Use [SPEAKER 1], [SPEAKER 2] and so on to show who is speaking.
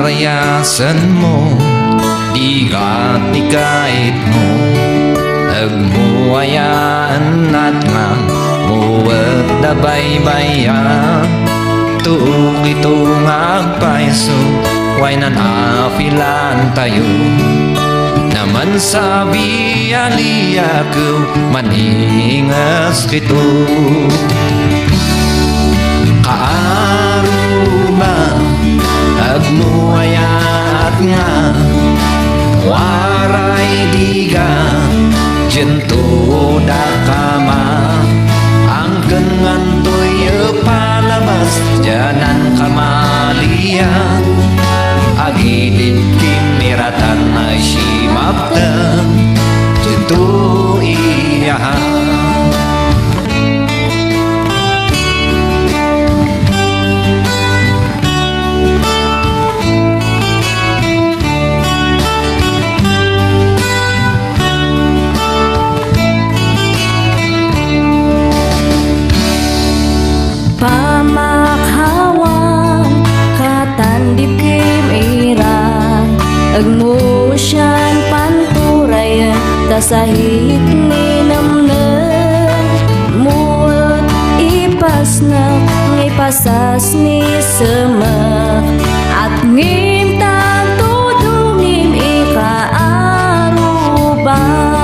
[SPEAKER 1] arayasan mo, di kat ni kahit mo, nagmuayaan at nga muwag na baybayan. Tuog itong agpaiso, way nanafilan tayo, naman sabi aliya ko, maningas kito. Kaaruma agmuayat nga, waray diga jento da kama, ang kengantoy palabas janan kamalian, agidit kimiratan na simaptan jento iyahan.
[SPEAKER 2] Pamakhawang katandip kim ira, agmusyan panturayan tasahit ni namnan, muot ipas na ngipasas ni semak, at ngimtang tudong ngim ikaaruban.